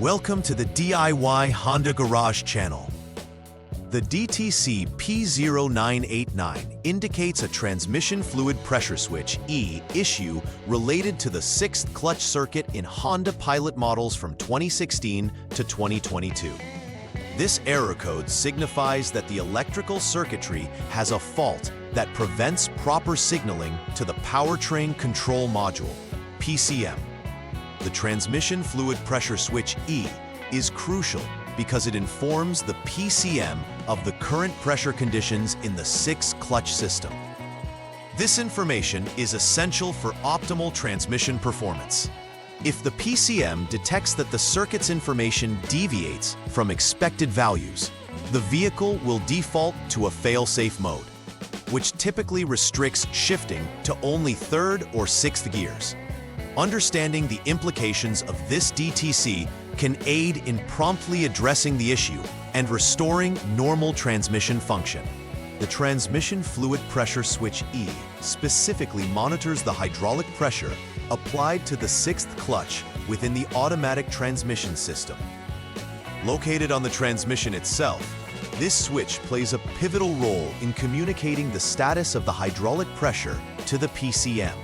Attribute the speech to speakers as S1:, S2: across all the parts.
S1: Welcome to the DIY Honda Garage channel. The DTC P0989 indicates a transmission fluid pressure switch E issue related to the 6th clutch circuit in Honda Pilot models from 2016 to 2022. This error code signifies that the electrical circuitry has a fault that prevents proper signaling to the powertrain control module, PCM. The transmission fluid pressure switch E is crucial because it informs the PCM of the current pressure conditions in the 6th clutch system. This information is essential for optimal transmission performance. If the PCM detects that the circuit's information deviates from expected values, the vehicle will default to a fail-safe mode, which typically restricts shifting to only 3rd or 6th gears. Understanding the implications of this DTC can aid in promptly addressing the issue and restoring normal transmission function. The transmission fluid pressure switch E specifically monitors the hydraulic pressure applied to the 6th clutch within the automatic transmission system. Located on the transmission itself, this switch plays a pivotal role in communicating the status of the hydraulic pressure to the PCM.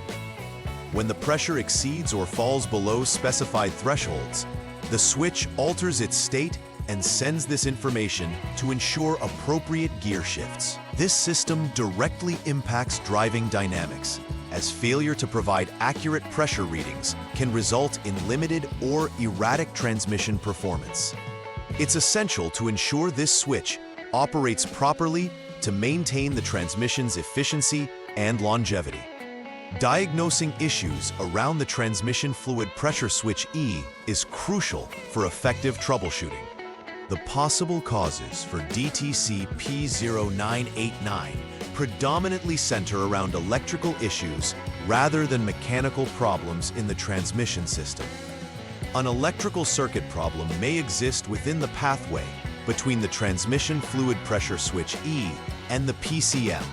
S1: When the pressure exceeds or falls below specified thresholds, the switch alters its state and sends this information to ensure appropriate gear shifts. This system directly impacts driving dynamics, as failure to provide accurate pressure readings can result in limited or erratic transmission performance. It's essential to ensure this switch operates properly to maintain the transmission's efficiency and longevity. Diagnosing issues around the transmission fluid pressure switch E is crucial for effective troubleshooting. The possible causes for DTC P0989 predominantly center around electrical issues rather than mechanical problems in the transmission system. An electrical circuit problem may exist within the pathway between the transmission fluid pressure switch E and the PCM.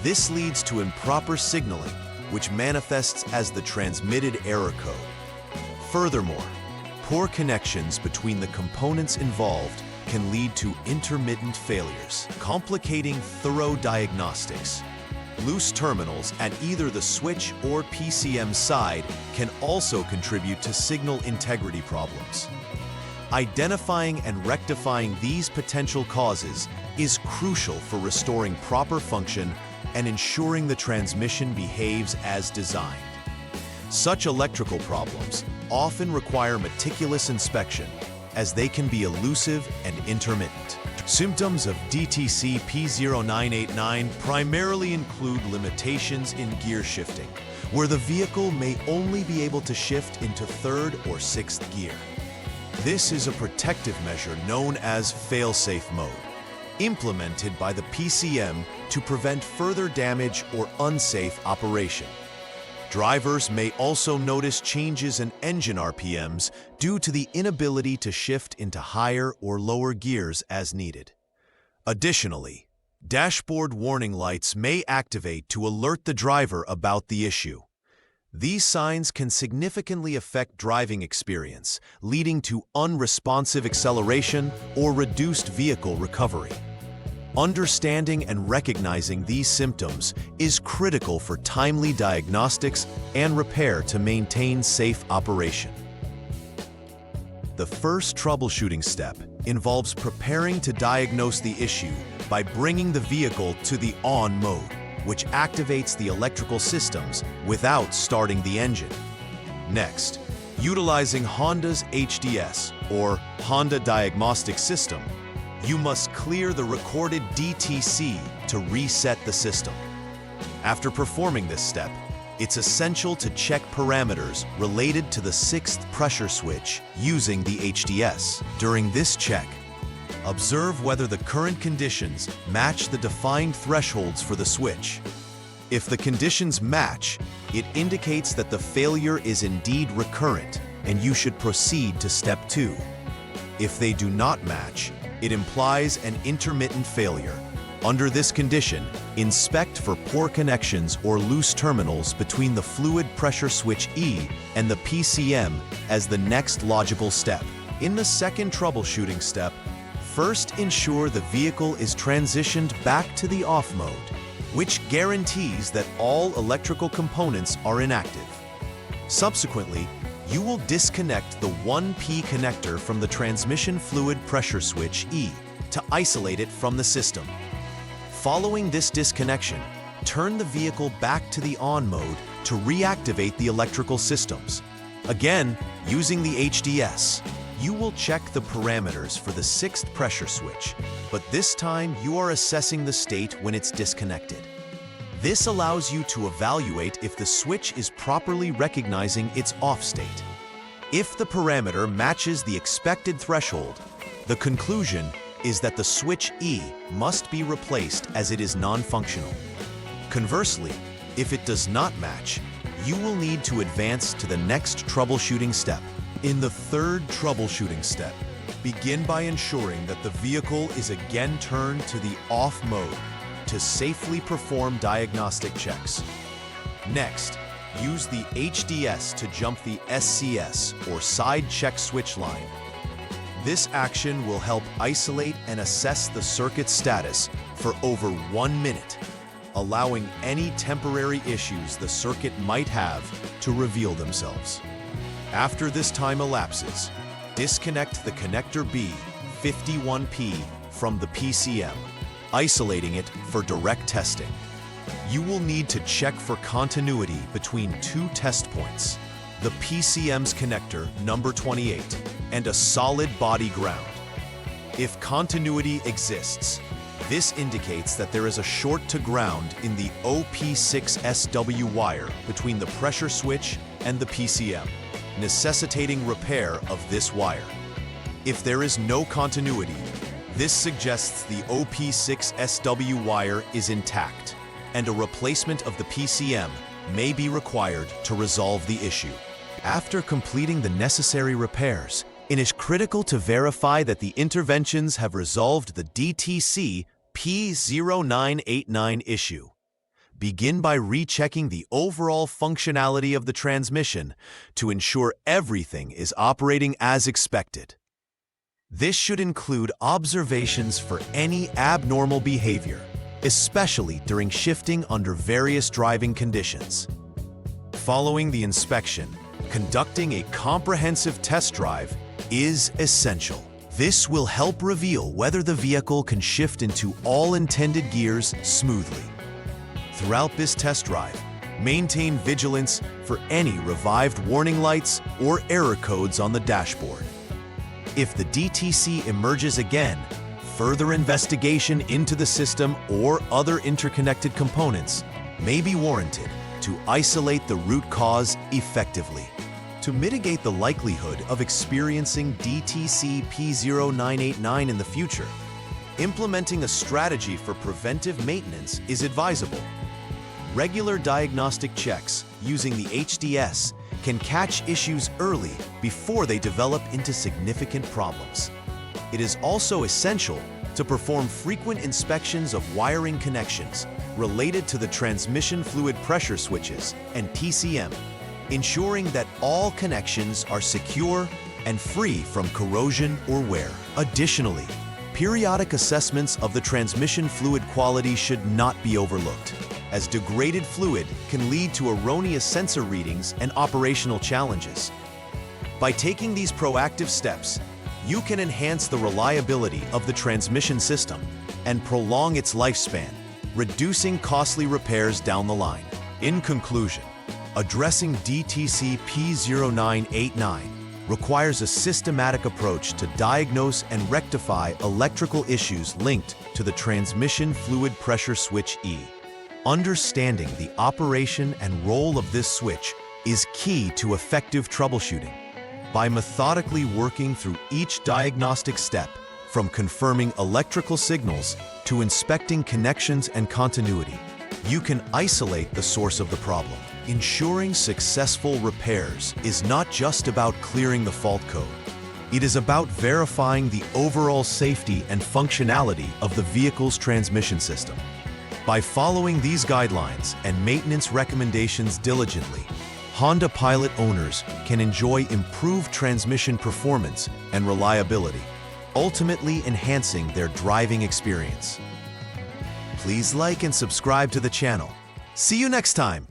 S1: This leads to improper signaling, which manifests as the transmitted error code. Furthermore, poor connections between the components involved can lead to intermittent failures, complicating thorough diagnostics. Loose terminals at either the switch or PCM side can also contribute to signal integrity problems. Identifying and rectifying these potential causes is crucial for restoring proper function and ensuring the transmission behaves as designed. Such electrical problems often require meticulous inspection, as they can be elusive and intermittent. Symptoms of DTC P0989 primarily include limitations in gear shifting, where the vehicle may only be able to shift into 3rd or 6th gear. This is a protective measure known as fail-safe mode, implemented by the PCM to prevent further damage or unsafe operation. Drivers may also notice changes in engine RPMs due to the inability to shift into higher or lower gears as needed. Additionally, dashboard warning lights may activate to alert the driver about the issue. These signs can significantly affect driving experience, leading to unresponsive acceleration or reduced vehicle recovery. Understanding and recognizing these symptoms is critical for timely diagnostics and repair to maintain safe operation. The first troubleshooting step involves preparing to diagnose the issue by bringing the vehicle to the on mode, which activates the electrical systems without starting the engine. Next, utilizing Honda's HDS, or Honda Diagnostic System, you must clear the recorded DTC to reset the system. After performing this step, it's essential to check parameters related to the 6th pressure switch using the HDS. During this check, observe whether the current conditions match the defined thresholds for the switch. If the conditions match, it indicates that the failure is indeed recurrent and you should proceed to step 2. If they do not match, it implies an intermittent failure. Under this condition, inspect for poor connections or loose terminals between the fluid pressure switch E and the PCM as the next logical step. In the second troubleshooting step, first ensure the vehicle is transitioned back to the off mode, which guarantees that all electrical components are inactive. Subsequently, you will disconnect the 1P connector from the transmission fluid pressure switch E to isolate it from the system. Following this disconnection, turn the vehicle back to the on mode to reactivate the electrical systems. Again, using the HDS, you will check the parameters for the 6th pressure switch, but this time you are assessing the state when it's disconnected. This allows you to evaluate if the switch is properly recognizing its off state. If the parameter matches the expected threshold, the conclusion is that the switch E must be replaced as it is non-functional. Conversely, if it does not match, you will need to advance to the next troubleshooting step. In the third troubleshooting step, begin by ensuring that the vehicle is again turned to the off mode to safely perform diagnostic checks. Next, use the HDS to jump the SCS or side check switch line. This action will help isolate and assess the circuit status for over 1 minute, allowing any temporary issues the circuit might have to reveal themselves. After this time elapses, disconnect the connector B51P from the PCM, isolating it for direct testing. You will need to check for continuity between 2 test points, the PCM's connector number 28 and a solid body ground. If continuity exists, this indicates that there is a short to ground in the OP6SW wire between the pressure switch and the PCM, necessitating repair of this wire. If there is no continuity, this suggests the OP6SW wire is intact, and a replacement of the PCM may be required to resolve the issue. After completing the necessary repairs, it is critical to verify that the interventions have resolved the DTC P0989 issue. Begin by rechecking the overall functionality of the transmission to ensure everything is operating as expected. This should include observations for any abnormal behavior, especially during shifting under various driving conditions. Following the inspection, conducting a comprehensive test drive is essential. This will help reveal whether the vehicle can shift into all intended gears smoothly. Throughout this test drive, maintain vigilance for any revived warning lights or error codes on the dashboard. If the DTC emerges again, further investigation into the system or other interconnected components may be warranted to isolate the root cause effectively. To mitigate the likelihood of experiencing DTC P0989 in the future, implementing a strategy for preventive maintenance is advisable. Regular diagnostic checks using the HDS can catch issues early before they develop into significant problems. It is also essential to perform frequent inspections of wiring connections related to the transmission fluid pressure switches and TCM, ensuring that all connections are secure and free from corrosion or wear. Additionally, periodic assessments of the transmission fluid quality should not be overlooked, as degraded fluid can lead to erroneous sensor readings and operational challenges. By taking these proactive steps, you can enhance the reliability of the transmission system and prolong its lifespan, reducing costly repairs down the line. In conclusion, addressing DTC P0989 requires a systematic approach to diagnose and rectify electrical issues linked to the transmission fluid pressure switch E. Understanding the operation and role of this switch is key to effective troubleshooting. By methodically working through each diagnostic step, from confirming electrical signals to inspecting connections and continuity, you can isolate the source of the problem. Ensuring successful repairs is not just about clearing the fault code. It is about verifying the overall safety and functionality of the vehicle's transmission system. By following these guidelines and maintenance recommendations diligently, Honda Pilot owners can enjoy improved transmission performance and reliability, ultimately enhancing their driving experience. Please like and subscribe to the channel. See you next time!